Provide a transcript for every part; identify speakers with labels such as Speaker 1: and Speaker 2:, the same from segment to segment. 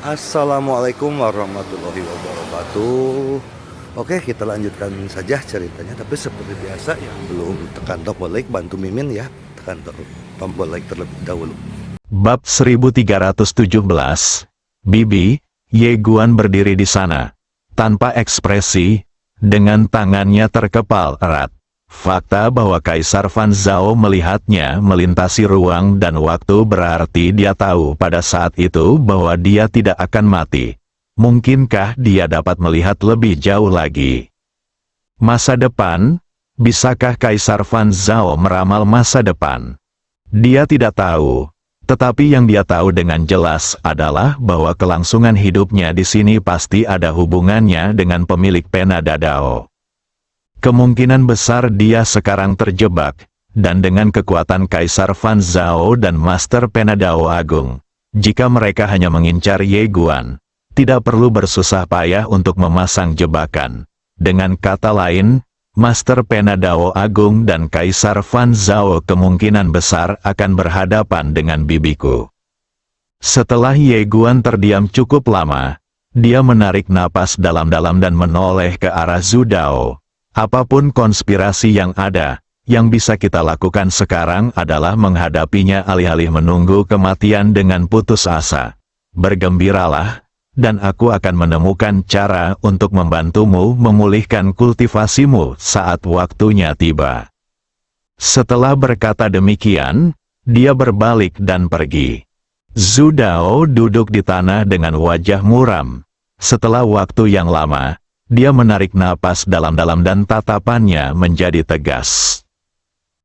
Speaker 1: Assalamualaikum warahmatullahi wabarakatuh. Oke, kita lanjutkan saja ceritanya. Tapi seperti biasa ya, belum tekan tombol like, bantu Mimin ya. Tekan tombol like terlebih dahulu.
Speaker 2: Bab 1317. Bibi, Ye Guan berdiri di sana, tanpa ekspresi, dengan tangannya terkepal erat. Fakta bahwa Kaisar Fan Zhao melihatnya melintasi ruang dan waktu berarti dia tahu pada saat itu bahwa dia tidak akan mati. Mungkinkah dia dapat melihat lebih jauh lagi? Masa depan? Bisakah Kaisar Fan Zhao meramal masa depan? Dia tidak tahu. Tetapi yang dia tahu dengan jelas adalah bahwa kelangsungan hidupnya di sini pasti ada hubungannya dengan pemilik pena Dadao. Kemungkinan besar dia sekarang terjebak, dan dengan kekuatan Kaisar Fan Zhao dan Master Pena Dao Agung, jika mereka hanya mengincar Ye Guan, tidak perlu bersusah payah untuk memasang jebakan. Dengan kata lain, Master Pena Dao Agung dan Kaisar Fan Zhao kemungkinan besar akan berhadapan dengan bibiku. Setelah Ye Guan terdiam cukup lama, dia menarik napas dalam-dalam dan menoleh ke arah Zhu Dao. Apapun konspirasi yang ada, yang bisa kita lakukan sekarang adalah menghadapinya alih-alih menunggu kematian dengan putus asa. Bergembiralah, dan aku akan menemukan cara untuk membantumu memulihkan kultivasimu saat waktunya tiba. Setelah berkata demikian, dia berbalik dan pergi. Zhu Dao duduk di tanah dengan wajah muram. Setelah waktu yang lama, dia menarik napas dalam-dalam dan tatapannya menjadi tegas.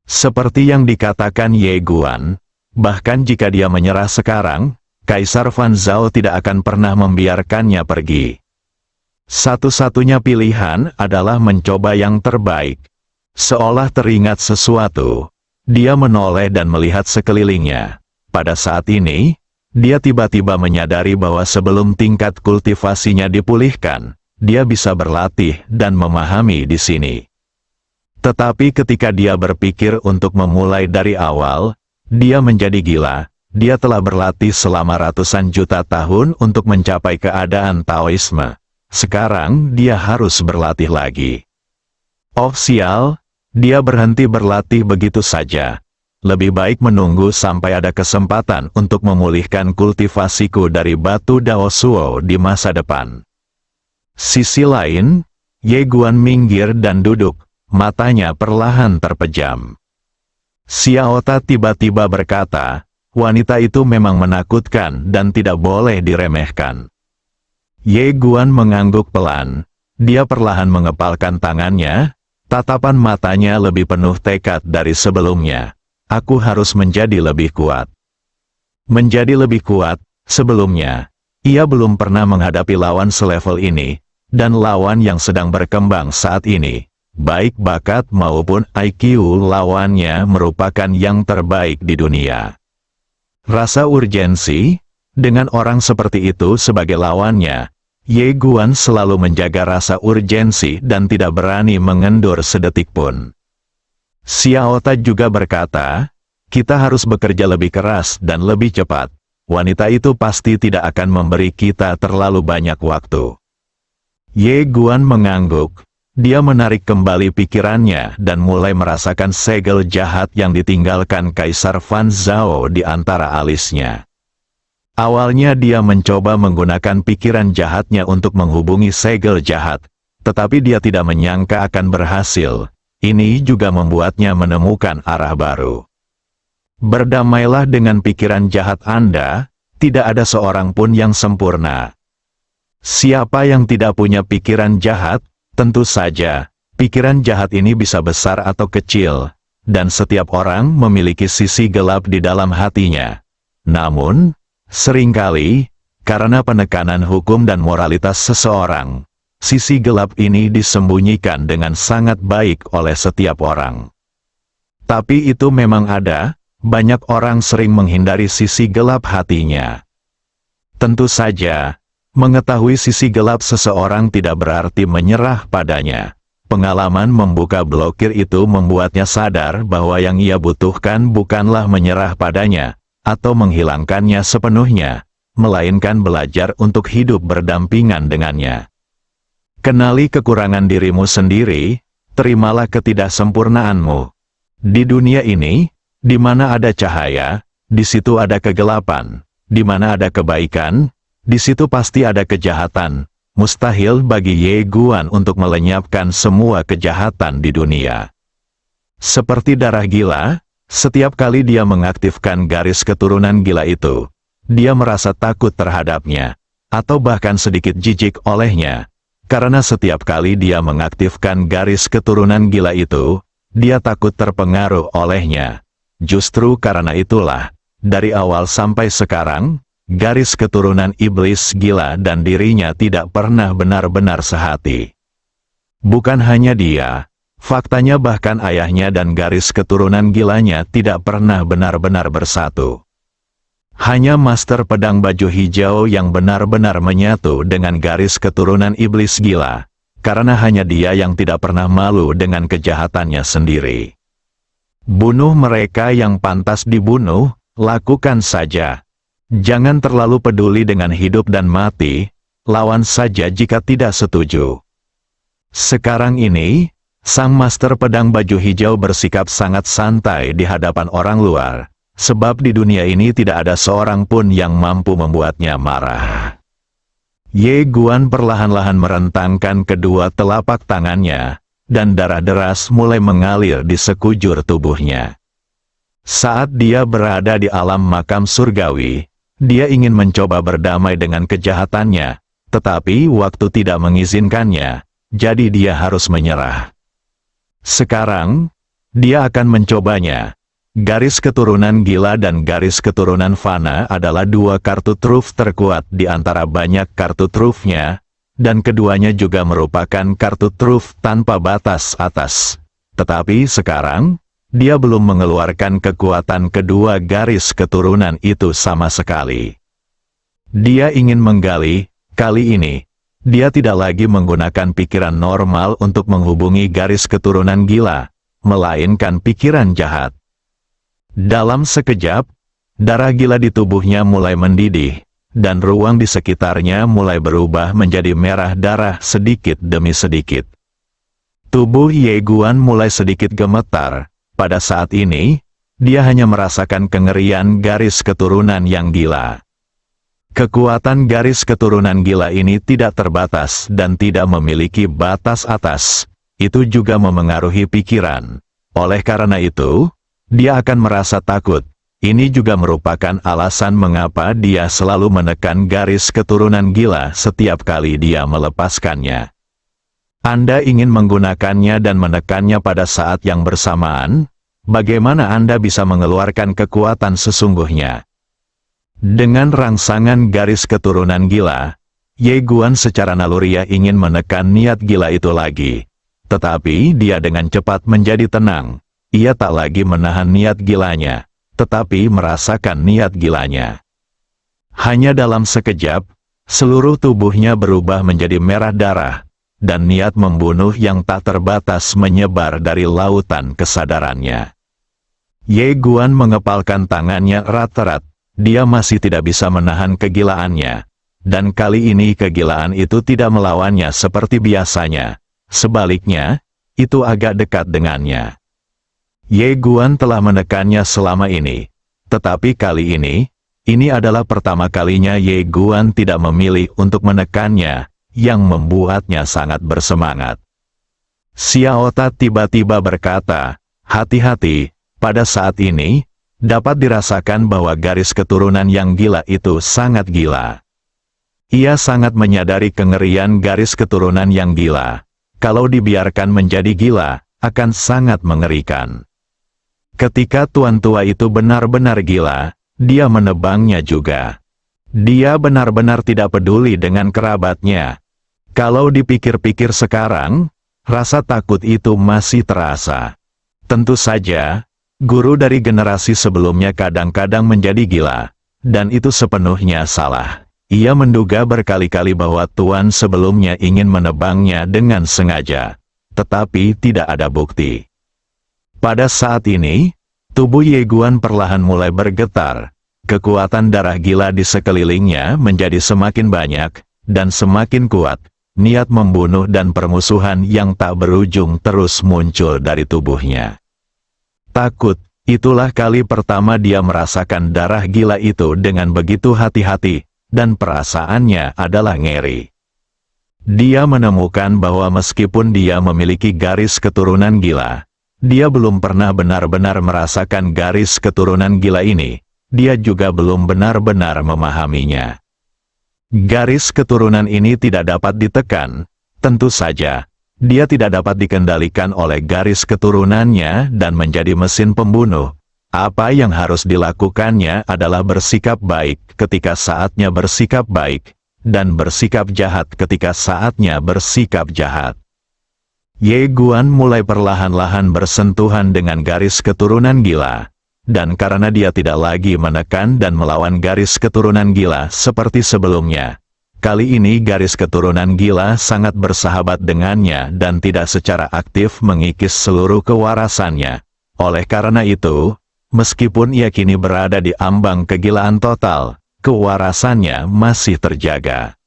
Speaker 2: Seperti yang dikatakan Ye Guan, bahkan jika dia menyerah sekarang, Kaisar Fan Zhao tidak akan pernah membiarkannya pergi. Satu-satunya pilihan adalah mencoba yang terbaik. Seolah teringat sesuatu, dia menoleh dan melihat sekelilingnya. Pada saat ini, dia tiba-tiba menyadari bahwa sebelum tingkat kultivasinya dipulihkan, dia bisa berlatih dan memahami di sini. Tetapi ketika dia berpikir untuk memulai dari awal, dia menjadi gila. Dia telah berlatih selama ratusan juta tahun untuk mencapai keadaan Taoisme. Sekarang dia harus berlatih lagi. Oh sial, dia berhenti berlatih begitu saja. Lebih baik menunggu sampai ada kesempatan untuk memulihkan kultivasiku dari batu Dao Suo di masa depan. Sisi lain, Ye Guan minggir dan duduk, matanya perlahan terpejam. Xiao Ta tiba-tiba berkata, wanita itu memang menakutkan dan tidak boleh diremehkan. Ye Guan mengangguk pelan, dia perlahan mengepalkan tangannya, tatapan matanya lebih penuh tekad dari sebelumnya. Aku harus menjadi lebih kuat. Menjadi lebih kuat, sebelumnya, ia belum pernah menghadapi lawan selevel ini, dan lawan yang sedang berkembang saat ini, baik bakat maupun IQ lawannya merupakan yang terbaik di dunia. Rasa urgensi, dengan orang seperti itu sebagai lawannya, Ye Guan selalu menjaga rasa urgensi dan tidak berani mengendur sedetik pun. Xiao Ta juga berkata, kita harus bekerja lebih keras dan lebih cepat. Wanita itu pasti tidak akan memberi kita terlalu banyak waktu. Ye Guan mengangguk, dia menarik kembali pikirannya dan mulai merasakan segel jahat yang ditinggalkan Kaisar Fan Zhao di antara alisnya. Awalnya dia mencoba menggunakan pikiran jahatnya untuk menghubungi segel jahat, tetapi dia tidak menyangka akan berhasil. Ini juga membuatnya menemukan arah baru. Berdamailah dengan pikiran jahat Anda, tidak ada seorang pun yang sempurna. Siapa yang tidak punya pikiran jahat? Tentu saja, pikiran jahat ini bisa besar atau kecil, dan setiap orang memiliki sisi gelap di dalam hatinya. Namun, seringkali, karena penekanan hukum dan moralitas seseorang, sisi gelap ini disembunyikan dengan sangat baik oleh setiap orang. Tapi itu memang ada, banyak orang sering menghindari sisi gelap hatinya. Tentu saja, mengetahui sisi gelap seseorang tidak berarti menyerah padanya. Pengalaman membuka blokir itu membuatnya sadar bahwa yang ia butuhkan bukanlah menyerah padanya, atau menghilangkannya sepenuhnya, melainkan belajar untuk hidup berdampingan dengannya. Kenali kekurangan dirimu sendiri, terimalah ketidaksempurnaanmu. Di dunia ini, di mana ada cahaya, di situ ada kegelapan. Di mana ada kebaikan, di situ pasti ada kejahatan. Mustahil bagi Ye Guan untuk melenyapkan semua kejahatan di dunia. Seperti darah gila, setiap kali dia mengaktifkan garis keturunan gila itu, dia merasa takut terhadapnya, atau bahkan sedikit jijik olehnya. Karena setiap kali dia mengaktifkan garis keturunan gila itu, dia takut terpengaruh olehnya. Justru karena itulah, dari awal sampai sekarang, garis keturunan iblis gila dan dirinya tidak pernah benar-benar sehati. Bukan hanya dia, faktanya bahkan ayahnya dan garis keturunan gilanya tidak pernah benar-benar bersatu. Hanya Master Pedang Baju Hijau yang benar-benar menyatu dengan garis keturunan iblis gila, karena hanya dia yang tidak pernah malu dengan kejahatannya sendiri. Bunuh mereka yang pantas dibunuh, lakukan saja. Jangan terlalu peduli dengan hidup dan mati, lawan saja jika tidak setuju. Sekarang ini, sang Master Pedang Baju Hijau bersikap sangat santai di hadapan orang luar, sebab di dunia ini tidak ada seorang pun yang mampu membuatnya marah. Ye Guan perlahan-lahan merentangkan kedua telapak tangannya, dan darah deras mulai mengalir di sekujur tubuhnya. Saat dia berada di alam makam surgawi, dia ingin mencoba berdamai dengan kejahatannya, tetapi waktu tidak mengizinkannya, jadi dia harus menyerah. Sekarang, dia akan mencobanya. Garis keturunan gila dan garis keturunan fana adalah dua kartu truf terkuat di antara banyak kartu trufnya, dan keduanya juga merupakan kartu truf tanpa batas atas. Tetapi sekarang, dia belum mengeluarkan kekuatan kedua garis keturunan itu sama sekali. Dia ingin menggali, kali ini, dia tidak lagi menggunakan pikiran normal untuk menghubungi garis keturunan gila, melainkan pikiran jahat. Dalam sekejap, darah gila di tubuhnya mulai mendidih, dan ruang di sekitarnya mulai berubah menjadi merah darah sedikit demi sedikit. Tubuh Ye Guan mulai sedikit gemetar. Pada saat ini, dia hanya merasakan kengerian garis keturunan yang gila. Kekuatan garis keturunan gila ini tidak terbatas dan tidak memiliki batas atas. Itu juga memengaruhi pikiran. Oleh karena itu, dia akan merasa takut. Ini juga merupakan alasan mengapa dia selalu menekan garis keturunan gila setiap kali dia melepaskannya. Anda ingin menggunakannya dan menekannya pada saat yang bersamaan, bagaimana Anda bisa mengeluarkan kekuatan sesungguhnya? Dengan rangsangan garis keturunan gila, Ye Guan secara naluriah ingin menekan niat gila itu lagi. Tetapi dia dengan cepat menjadi tenang. Ia tak lagi menahan niat gilanya, tetapi merasakan niat gilanya. Hanya dalam sekejap, seluruh tubuhnya berubah menjadi merah darah, dan niat membunuh yang tak terbatas menyebar dari lautan kesadarannya. Ye Guan mengepalkan tangannya erat-erat, dia masih tidak bisa menahan kegilaannya. Dan kali ini kegilaan itu tidak melawannya seperti biasanya. Sebaliknya, itu agak dekat dengannya. Ye Guan telah menekannya selama ini. Tetapi kali ini adalah pertama kalinya Ye Guan tidak memilih untuk menekannya, yang membuatnya sangat bersemangat. Xiao Ta tiba-tiba berkata, hati-hati, pada saat ini, dapat dirasakan bahwa garis keturunan yang gila itu sangat gila. Ia sangat menyadari kengerian garis keturunan yang gila. Kalau dibiarkan menjadi gila, akan sangat mengerikan. Ketika tuan tua itu benar-benar gila, dia menebangnya juga. Dia benar-benar tidak peduli dengan kerabatnya. Kalau dipikir-pikir sekarang, rasa takut itu masih terasa. Tentu saja, guru dari generasi sebelumnya kadang-kadang menjadi gila, dan itu sepenuhnya salah. Ia menduga berkali-kali bahwa tuan sebelumnya ingin menebangnya dengan sengaja, tetapi tidak ada bukti. Pada saat ini, tubuh Ye Guan perlahan mulai bergetar, kekuatan darah gila di sekelilingnya menjadi semakin banyak, dan semakin kuat. Niat membunuh dan permusuhan yang tak berujung terus muncul dari tubuhnya. Takut, itulah kali pertama dia merasakan darah gila itu dengan begitu hati-hati, dan perasaannya adalah ngeri. Dia menemukan bahwa meskipun dia memiliki garis keturunan gila, dia belum pernah benar-benar merasakan garis keturunan gila ini. Dia juga belum benar-benar memahaminya. Garis keturunan ini tidak dapat ditekan, tentu saja. Dia tidak dapat dikendalikan oleh garis keturunannya dan menjadi mesin pembunuh. Apa yang harus dilakukannya adalah bersikap baik ketika saatnya bersikap baik, dan bersikap jahat ketika saatnya bersikap jahat. Ye Guan mulai perlahan-lahan bersentuhan dengan garis keturunan gila. Dan karena dia tidak lagi menekan dan melawan garis keturunan gila seperti sebelumnya, kali ini garis keturunan gila sangat bersahabat dengannya dan tidak secara aktif mengikis seluruh kewarasannya. Oleh karena itu, meskipun ia kini berada di ambang kegilaan total, kewarasannya masih terjaga.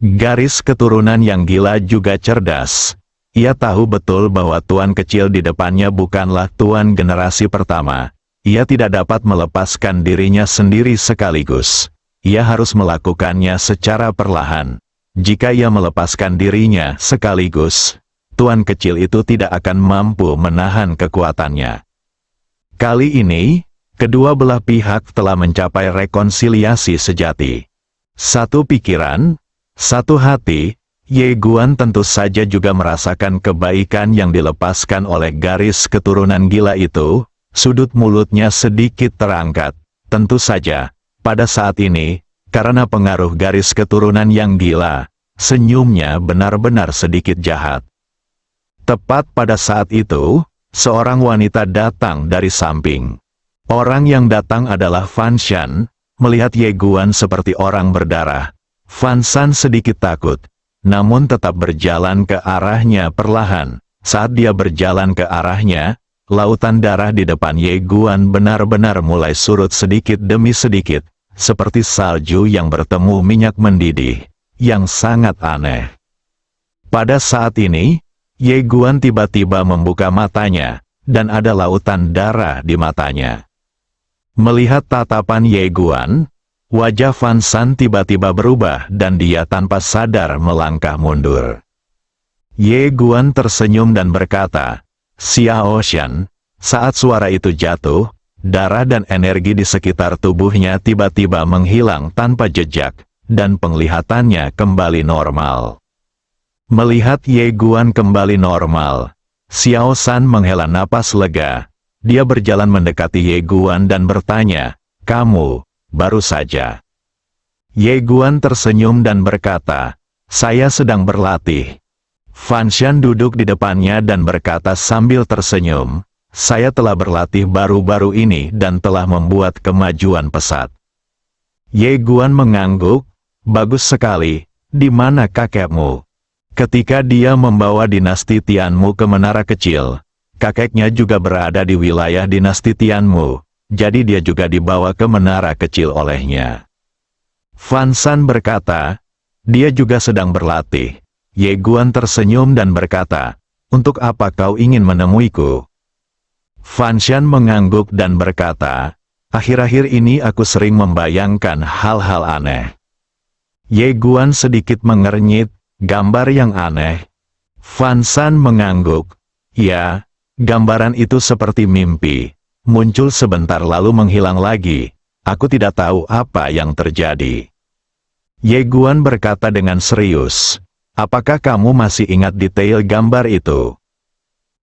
Speaker 2: Garis keturunan yang gila juga cerdas. Ia tahu betul bahwa tuan kecil di depannya bukanlah tuan generasi pertama. Ia tidak dapat melepaskan dirinya sendiri sekaligus. Ia harus melakukannya secara perlahan. Jika ia melepaskan dirinya sekaligus, tuan kecil itu tidak akan mampu menahan kekuatannya. Kali ini, kedua belah pihak telah mencapai rekonsiliasi sejati. Satu pikiran, satu hati. Ye Guan tentu saja juga merasakan kebaikan yang dilepaskan oleh garis keturunan gila itu. Sudut mulutnya sedikit terangkat. Tentu saja, pada saat ini, karena pengaruh garis keturunan yang gila, senyumnya benar-benar sedikit jahat. Tepat pada saat itu, seorang wanita datang dari samping. Orang yang datang adalah Fan Shan. Melihat Ye Guan seperti orang berdarah, Fan Shan sedikit takut, namun tetap berjalan ke arahnya perlahan. Saat dia berjalan ke arahnya, lautan darah di depan Ye Guan benar-benar mulai surut sedikit demi sedikit, seperti salju yang bertemu minyak mendidih, yang sangat aneh. Pada saat ini, Ye Guan tiba-tiba membuka matanya, dan ada lautan darah di matanya. Melihat tatapan Ye Guan, wajah Fan Shan tiba-tiba berubah dan dia tanpa sadar melangkah mundur. Ye Guan tersenyum dan berkata, "Xiao Shan." Saat suara itu jatuh, darah dan energi di sekitar tubuhnya tiba-tiba menghilang tanpa jejak, dan penglihatannya kembali normal. Melihat Ye Guan kembali normal, Xiao Shan menghela napas lega. Dia berjalan mendekati Ye Guan dan bertanya, "Kamu, baru saja." Ye Guan tersenyum dan berkata, "Saya sedang berlatih." Fan Shan duduk di depannya dan berkata sambil tersenyum, "Saya telah berlatih baru-baru ini dan telah membuat kemajuan pesat." Ye Guan mengangguk, "Bagus sekali, di mana kakekmu?" Ketika dia membawa dinasti Tianmu ke menara kecil, kakeknya juga berada di wilayah dinasti Tianmu, jadi dia juga dibawa ke menara kecil olehnya. Fan Shan berkata, "Dia juga sedang berlatih." Ye Guan tersenyum dan berkata, "Untuk apa kau ingin menemuiku?" Fan Shan mengangguk dan berkata, "Akhir-akhir ini aku sering membayangkan hal-hal aneh." Ye Guan sedikit mengernyit, "Gambar yang aneh?" Fan Shan mengangguk, "Ya, gambaran itu seperti mimpi. Muncul sebentar lalu menghilang lagi. Aku tidak tahu apa yang terjadi." Ye Guan berkata dengan serius, "Apakah kamu masih ingat detail gambar itu?"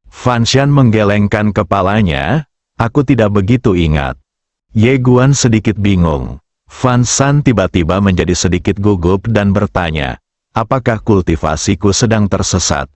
Speaker 2: Fan Shan menggelengkan kepalanya, "Aku tidak begitu ingat." Ye Guan sedikit bingung. Fan Shan tiba-tiba menjadi sedikit gugup dan bertanya, "Apakah kultivasiku sedang tersesat?"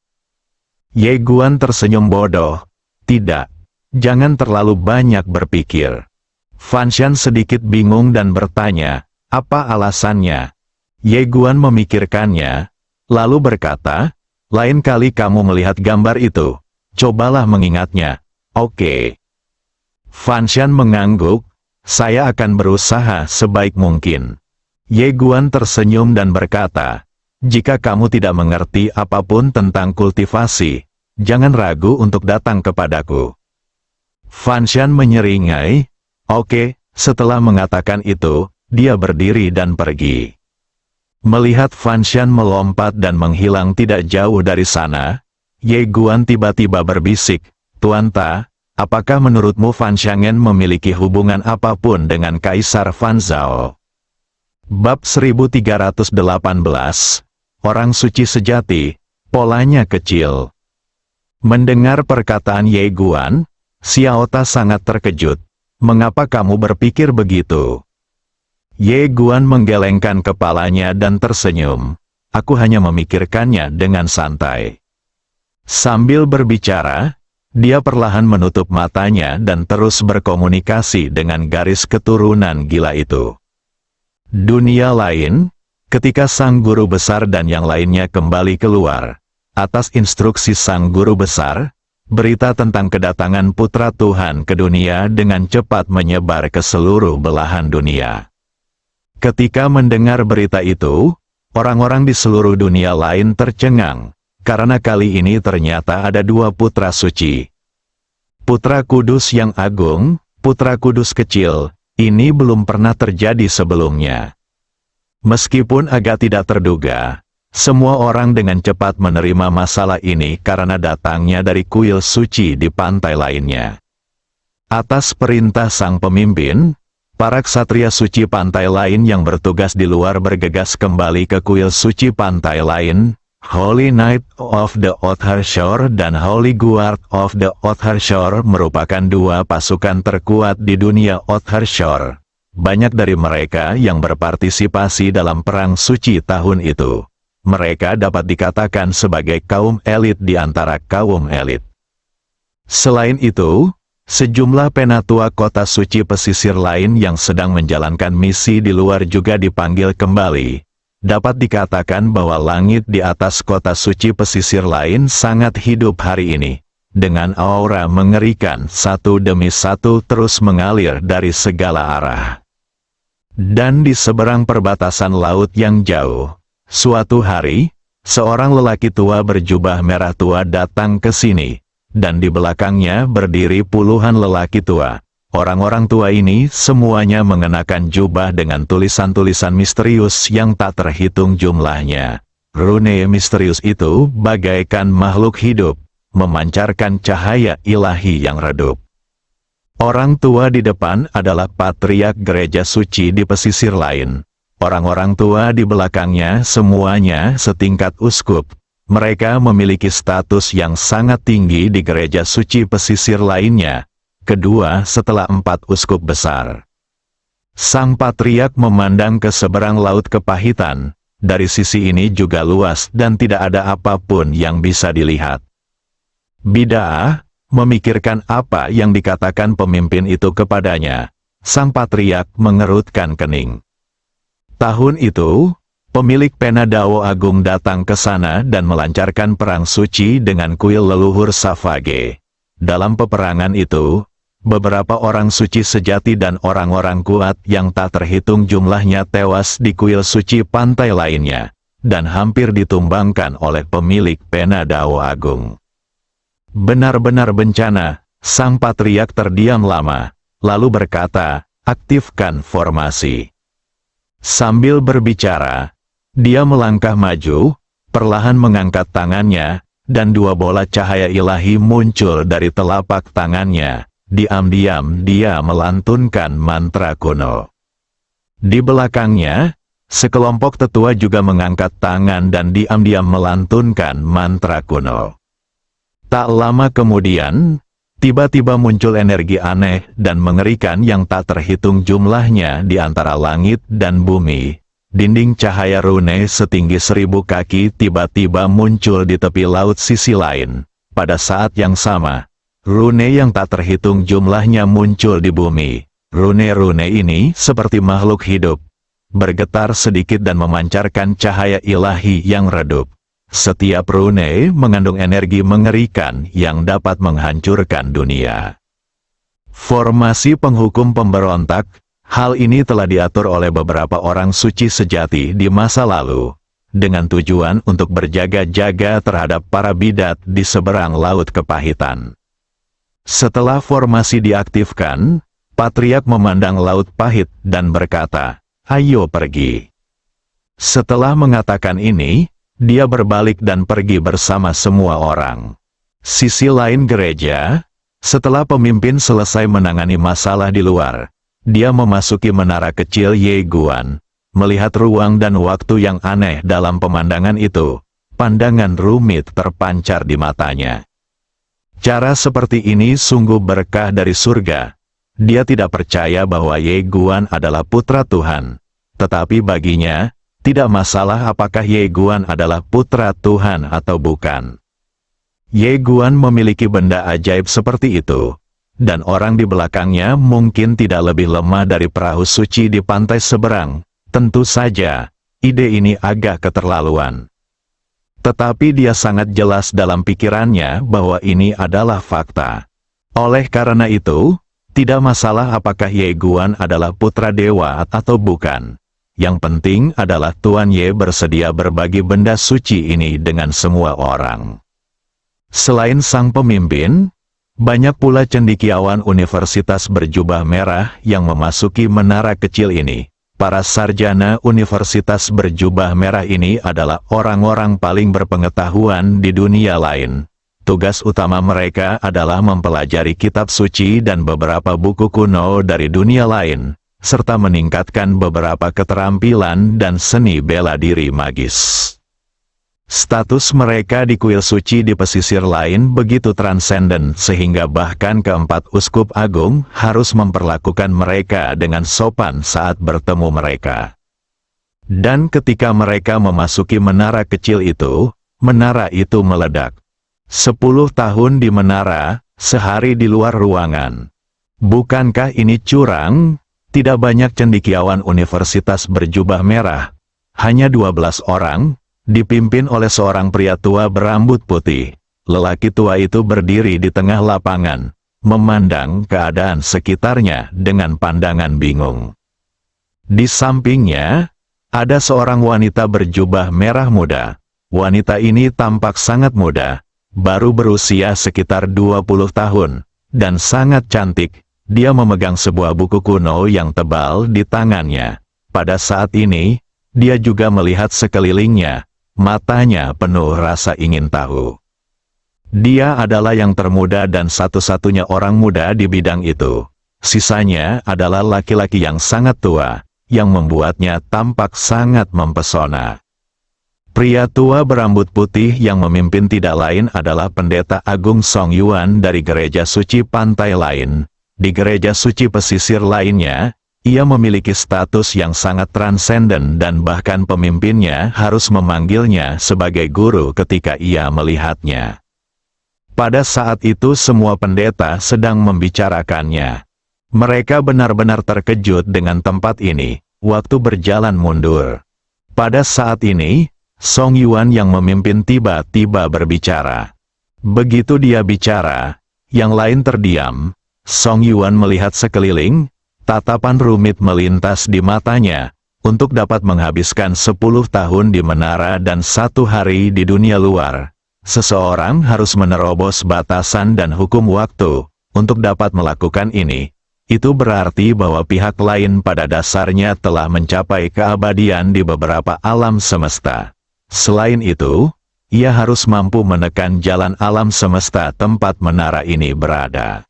Speaker 2: Ye Guan tersenyum bodoh. "Tidak. Jangan terlalu banyak berpikir." Fan Shan sedikit bingung dan bertanya, "Apa alasannya?" Ye Guan memikirkannya, lalu berkata, "Lain kali kamu melihat gambar itu, cobalah mengingatnya." "Oke." Fan Shan mengangguk, saya akan berusaha sebaik mungkin. Ye Guan tersenyum dan berkata, jika kamu tidak mengerti apapun tentang kultivasi, jangan ragu untuk datang kepadaku. Fanshan menyeringai. Oke, setelah mengatakan itu, dia berdiri dan pergi. Melihat Fanshan melompat dan menghilang tidak jauh dari sana, Ye Guan tiba-tiba berbisik, Tuan Ta, apakah menurutmu Fanshangen memiliki hubungan apapun dengan Kaisar Fanzhao? Bab 1318, Orang Suci Sejati, polanya kecil. Mendengar perkataan Ye Guan, Xiao Ta sangat terkejut. Mengapa kamu berpikir begitu? Ye Guan menggelengkan kepalanya dan tersenyum. Aku hanya memikirkannya dengan santai. Sambil berbicara, dia perlahan menutup matanya dan terus berkomunikasi dengan garis keturunan gila itu. Dunia lain, ketika sang guru besar dan yang lainnya kembali keluar, atas instruksi sang guru besar, berita tentang kedatangan putra Tuhan ke dunia dengan cepat menyebar ke seluruh belahan dunia. Ketika mendengar berita itu, orang-orang di seluruh dunia lain tercengang, karena kali ini ternyata ada dua putra suci. Putra kudus yang agung, putra kudus kecil, ini belum pernah terjadi sebelumnya. Meskipun agak tidak terduga, semua orang dengan cepat menerima masalah ini karena datangnya dari kuil suci di pantai lainnya. Atas perintah sang pemimpin, para ksatria suci pantai lain yang bertugas di luar bergegas kembali ke kuil suci pantai lain, Holy Knight of the Othar Shore dan Holy Guard of the Othar Shore merupakan dua pasukan terkuat di dunia Othar Shore. Banyak dari mereka yang berpartisipasi dalam perang suci tahun itu. Mereka dapat dikatakan sebagai kaum elit di antara kaum elit. Selain itu, sejumlah penatua kota suci pesisir lain yang sedang menjalankan misi di luar juga dipanggil kembali. Dapat dikatakan bahwa langit di atas kota suci pesisir lain sangat hidup hari ini, dengan aura mengerikan satu demi satu terus mengalir dari segala arah. Dan di seberang perbatasan laut yang jauh, suatu hari, seorang lelaki tua berjubah merah tua datang ke sini, dan di belakangnya berdiri puluhan lelaki tua. Orang-orang tua ini semuanya mengenakan jubah dengan tulisan-tulisan misterius yang tak terhitung jumlahnya. Rune misterius itu bagaikan makhluk hidup, memancarkan cahaya ilahi yang redup. Orang tua di depan adalah patriark gereja suci di pesisir lain. Orang-orang tua di belakangnya semuanya setingkat uskup. Mereka memiliki status yang sangat tinggi di gereja suci pesisir lainnya. Kedua setelah 4 uskup besar. Sang patriark memandang ke seberang laut kepahitan. Dari sisi ini juga luas dan tidak ada apapun yang bisa dilihat. Bid'ah, memikirkan apa yang dikatakan pemimpin itu kepadanya. Sang patriark mengerutkan kening. Tahun itu, pemilik pena Dao Agung datang ke sana dan melancarkan perang suci dengan kuil leluhur Savage. Dalam peperangan itu, beberapa orang suci sejati dan orang-orang kuat yang tak terhitung jumlahnya tewas di kuil suci pantai lainnya, dan hampir ditumbangkan oleh pemilik pena Dao Agung. Benar-benar bencana, sang patriark terdiam lama, lalu berkata, aktifkan formasi. Sambil berbicara, dia melangkah maju, perlahan mengangkat tangannya, dan 2 bola cahaya ilahi muncul dari telapak tangannya. Diam-diam dia melantunkan mantra kuno. Di belakangnya, sekelompok tetua juga mengangkat tangan dan diam-diam melantunkan mantra kuno. Tak lama kemudian, tiba-tiba muncul energi aneh dan mengerikan yang tak terhitung jumlahnya di antara langit dan bumi. Dinding cahaya rune setinggi 1000 kaki tiba-tiba muncul di tepi laut sisi lain. Pada saat yang sama, rune yang tak terhitung jumlahnya muncul di bumi. Rune-rune ini seperti makhluk hidup, bergetar sedikit dan memancarkan cahaya ilahi yang redup. Setiap rune mengandung energi mengerikan yang dapat menghancurkan dunia. Formasi penghukum pemberontak, hal ini telah diatur oleh beberapa orang suci sejati di masa lalu, dengan tujuan untuk berjaga-jaga terhadap para bidat di seberang Laut Kepahitan. Setelah formasi diaktifkan, Patriark memandang Laut Pahit dan berkata, "Ayo pergi." Setelah mengatakan ini, dia berbalik dan pergi bersama semua orang. Sisi lain gereja, setelah pemimpin selesai menangani masalah di luar, dia memasuki menara kecil Yeguan, melihat ruang dan waktu yang aneh dalam pemandangan itu. Pandangan rumit terpancar di matanya. Cara seperti ini sungguh berkah dari surga. Dia tidak percaya bahwa Yeguan adalah putra Tuhan, tetapi baginya, tidak masalah apakah Yeguan adalah putra Tuhan atau bukan. Yeguan memiliki benda ajaib seperti itu, dan orang di belakangnya mungkin tidak lebih lemah dari perahu suci di pantai seberang. Tentu saja, ide ini agak keterlaluan. Tetapi dia sangat jelas dalam pikirannya bahwa ini adalah fakta. Oleh karena itu, tidak masalah apakah Yeguan adalah putra dewa atau bukan. Yang penting adalah Tuan Ye bersedia berbagi benda suci ini dengan semua orang. Selain sang pemimpin, banyak pula cendekiawan universitas berjubah merah yang memasuki menara kecil ini. Para sarjana universitas berjubah merah ini adalah orang-orang paling berpengetahuan di dunia lain. Tugas utama mereka adalah mempelajari kitab suci dan beberapa buku kuno dari dunia lain, serta meningkatkan beberapa keterampilan dan seni bela diri magis. Status mereka di kuil suci di pesisir lain begitu transenden sehingga bahkan keempat uskup agung harus memperlakukan mereka dengan sopan saat bertemu mereka. Dan ketika mereka memasuki menara kecil itu, menara itu meledak. 10 tahun di menara, sehari di luar ruangan. Bukankah ini curang? Tidak banyak cendekiawan universitas berjubah merah. Hanya 12 orang, dipimpin oleh seorang pria tua berambut putih. Lelaki tua itu berdiri di tengah lapangan, memandang keadaan sekitarnya dengan pandangan bingung. Di sampingnya, ada seorang wanita berjubah merah muda. Wanita ini tampak sangat muda, baru berusia sekitar 20 tahun, dan sangat cantik. Dia memegang sebuah buku kuno yang tebal di tangannya. Pada saat ini, dia juga melihat sekelilingnya. Matanya penuh rasa ingin tahu. Dia adalah yang termuda dan satu-satunya orang muda di bidang itu. Sisanya adalah laki-laki yang sangat tua, yang membuatnya tampak sangat mempesona. Pria tua berambut putih yang memimpin tidak lain adalah Pendeta Agung Song Yuan dari gereja suci pantai lain. Di gereja suci pesisir lainnya, ia memiliki status yang sangat transenden dan bahkan pemimpinnya harus memanggilnya sebagai guru ketika ia melihatnya. Pada saat itu semua pendeta sedang membicarakannya. Mereka benar-benar terkejut dengan tempat ini, waktu berjalan mundur. Pada saat ini, Song Yuan yang memimpin tiba-tiba berbicara. Begitu dia bicara, yang lain terdiam. Song Yuan melihat sekeliling. Tatapan rumit melintas di matanya, untuk dapat menghabiskan 10 tahun di menara dan 1 hari di dunia luar. Seseorang harus menerobos batasan dan hukum waktu, untuk dapat melakukan ini. Itu berarti bahwa pihak lain pada dasarnya telah mencapai keabadian di beberapa alam semesta. Selain itu, ia harus mampu menekan jalan alam semesta tempat menara ini berada.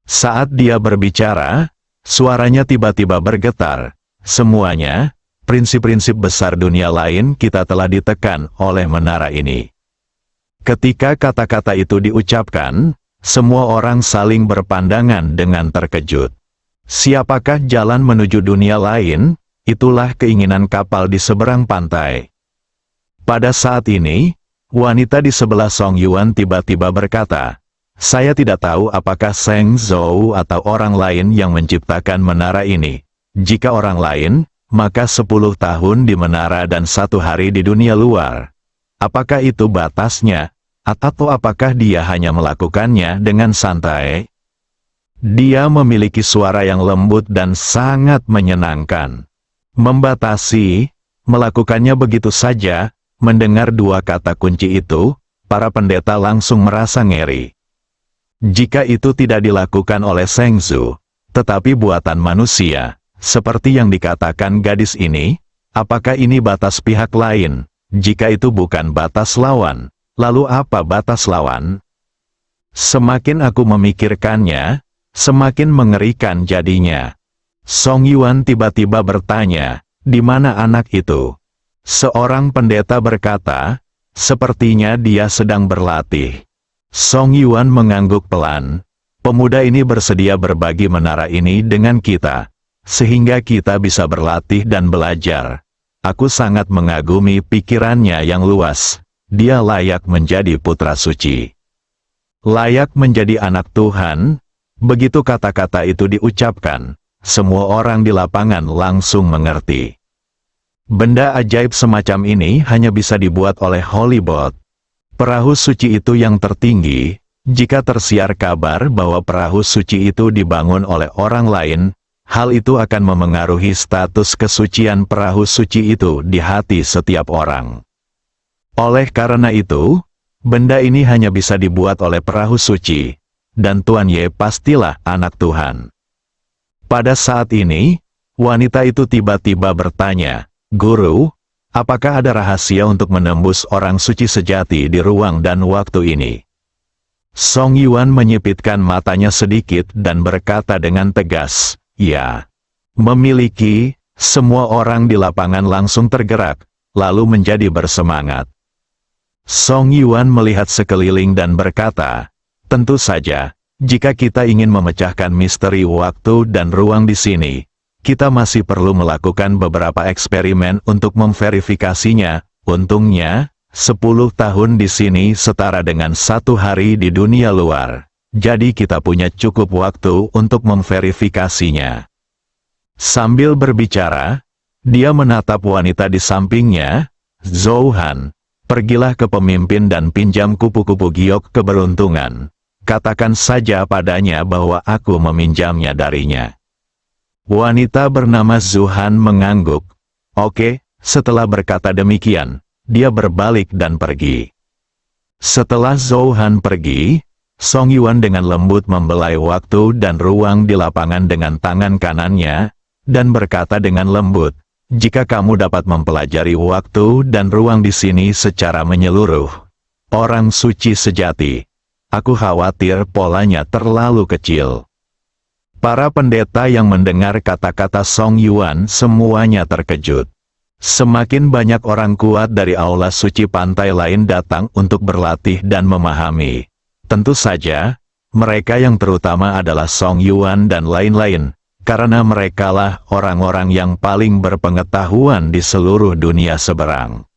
Speaker 2: Saat dia berbicara, suaranya tiba-tiba bergetar. Semuanya, prinsip-prinsip besar dunia lain kita telah ditekan oleh menara ini. Ketika kata-kata itu diucapkan, semua orang saling berpandangan dengan terkejut. Siapakah jalan menuju dunia lain? Itulah keinginan kapal di seberang pantai. Pada saat ini, wanita di sebelah Song Yuan tiba-tiba berkata, "Saya tidak tahu apakah Seng Zhou atau orang lain yang menciptakan menara ini. Jika orang lain, maka 10 tahun di menara dan 1 hari di dunia luar. Apakah itu batasnya? Atau apakah dia hanya melakukannya dengan santai?" Dia memiliki suara yang lembut dan sangat menyenangkan. Membatasi, melakukannya begitu saja, mendengar dua kata kunci itu, para pendeta langsung merasa ngeri. Jika itu tidak dilakukan oleh Sengzu, tetapi buatan manusia, seperti yang dikatakan gadis ini, apakah ini batas pihak lain? Jika itu bukan batas lawan, lalu apa batas lawan? Semakin aku memikirkannya, semakin mengerikan jadinya. Song Yuan tiba-tiba bertanya, di mana anak itu? Seorang pendeta berkata, sepertinya dia sedang berlatih. Song Yuan mengangguk pelan. Pemuda ini bersedia berbagi menara ini dengan kita, sehingga kita bisa berlatih dan belajar. Aku sangat mengagumi pikirannya yang luas. Dia layak menjadi putra suci. Layak menjadi anak Tuhan. Begitu kata-kata itu diucapkan, semua orang di lapangan langsung mengerti. Benda ajaib semacam ini hanya bisa dibuat oleh Holy Boat. Perahu suci itu yang tertinggi. Jika tersiar kabar bahwa perahu suci itu dibangun oleh orang lain, hal itu akan memengaruhi status kesucian perahu suci itu di hati setiap orang. Oleh karena itu, benda ini hanya bisa dibuat oleh perahu suci. Dan Tuan Ye pastilah anak Tuhan. Pada saat ini, wanita itu tiba-tiba bertanya, Guru, apakah ada rahasia untuk menembus orang suci sejati di ruang dan waktu ini? Song Yuan menyipitkan matanya sedikit dan berkata dengan tegas, ya. Memiliki, semua orang di lapangan langsung tergerak, lalu menjadi bersemangat. Song Yuan melihat sekeliling dan berkata, tentu saja, jika kita ingin memecahkan misteri waktu dan ruang di sini, kita masih perlu melakukan beberapa eksperimen untuk memverifikasinya. Untungnya, 10 tahun di sini setara dengan 1 hari di dunia luar. Jadi kita punya cukup waktu untuk memverifikasinya. Sambil berbicara, dia menatap wanita di sampingnya, Zhou Han, pergilah ke pemimpin dan pinjam kupu-kupu giok keberuntungan. Katakan saja padanya bahwa aku meminjamnya darinya. Wanita bernama Zhou Han mengangguk. Oke, setelah berkata demikian, dia berbalik dan pergi. Setelah Zhou Han pergi, Song Yuan dengan lembut membelai waktu dan ruang di lapangan dengan tangan kanannya, dan berkata dengan lembut, jika kamu dapat mempelajari waktu dan ruang di sini secara menyeluruh, orang suci sejati, aku khawatir polanya terlalu kecil. Para pendeta yang mendengar kata-kata Song Yuan semuanya terkejut. Semakin banyak orang kuat dari aula suci pantai lain datang untuk berlatih dan memahami. Tentu saja, mereka yang terutama adalah Song Yuan dan lain-lain, karena merekalah orang-orang yang paling berpengetahuan di seluruh dunia seberang.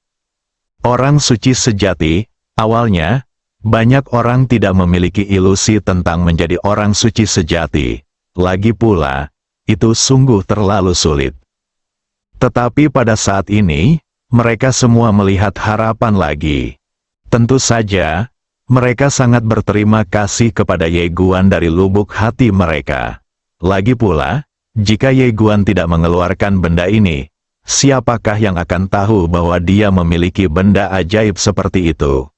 Speaker 2: Orang suci sejati, awalnya, banyak orang tidak memiliki ilusi tentang menjadi orang suci sejati. Lagi pula, itu sungguh terlalu sulit. Tetapi pada saat ini, mereka semua melihat harapan lagi. Tentu saja, mereka sangat berterima kasih kepada Ye Guan dari lubuk hati mereka. Lagi pula, jika Ye Guan tidak mengeluarkan benda ini, siapakah yang akan tahu bahwa dia memiliki benda ajaib seperti itu?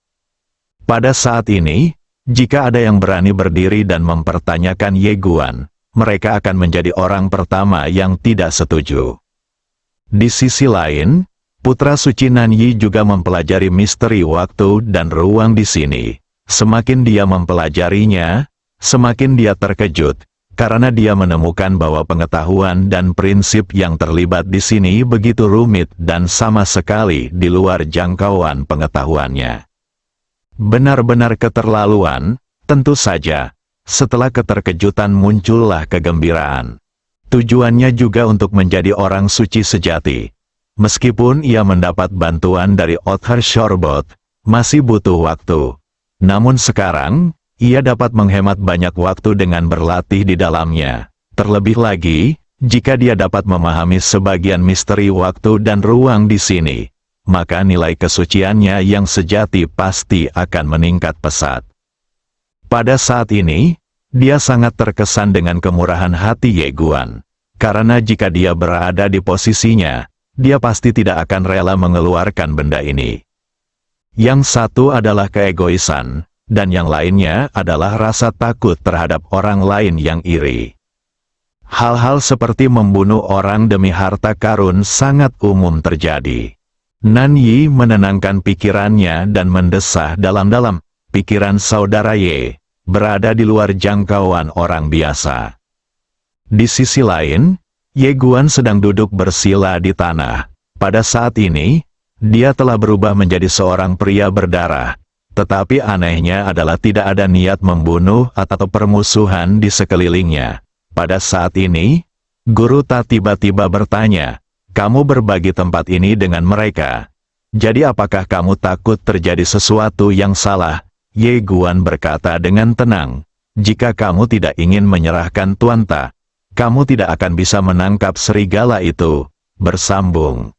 Speaker 2: Pada saat ini, jika ada yang berani berdiri dan mempertanyakan Ye Guan, mereka akan menjadi orang pertama yang tidak setuju. Di sisi lain, putra suci Nanyi juga mempelajari misteri waktu dan ruang di sini. Semakin dia mempelajarinya, semakin dia terkejut, karena dia menemukan bahwa pengetahuan dan prinsip yang terlibat di sini begitu rumit dan sama sekali di luar jangkauan pengetahuannya. Benar-benar keterlaluan, tentu saja. Setelah keterkejutan muncullah kegembiraan. Tujuannya juga untuk menjadi orang suci sejati. Meskipun ia mendapat bantuan dari Othar Shorbot, masih butuh waktu. Namun sekarang, ia dapat menghemat banyak waktu dengan berlatih di dalamnya. Terlebih lagi, jika dia dapat memahami sebagian misteri waktu dan ruang di sini, maka nilai kesuciannya yang sejati pasti akan meningkat pesat. Pada saat ini, Dia sangat terkesan dengan kemurahan hati Ye Guan. Karena jika dia berada di posisinya, dia pasti tidak akan rela mengeluarkan benda ini. Yang satu adalah keegoisan, dan yang lainnya adalah rasa takut terhadap orang lain yang iri. Hal-hal seperti membunuh orang demi harta karun sangat umum terjadi. Nan Yi menenangkan pikirannya dan mendesah dalam-dalam. Pikiran saudara Ye berada di luar jangkauan orang biasa. Di sisi lain, Ye Guan sedang duduk bersila di tanah. Pada saat ini, dia telah berubah menjadi seorang pria berdarah. Tetapi anehnya adalah tidak ada niat membunuh atau permusuhan di sekelilingnya. Pada saat ini, Guru Ta tiba-tiba bertanya, "Kamu berbagi tempat ini dengan mereka. Jadi apakah kamu takut terjadi sesuatu yang salah?" Ye Guan berkata dengan tenang, "Jika kamu tidak ingin menyerahkan Tuan Ta, kamu tidak akan bisa menangkap serigala itu." Bersambung.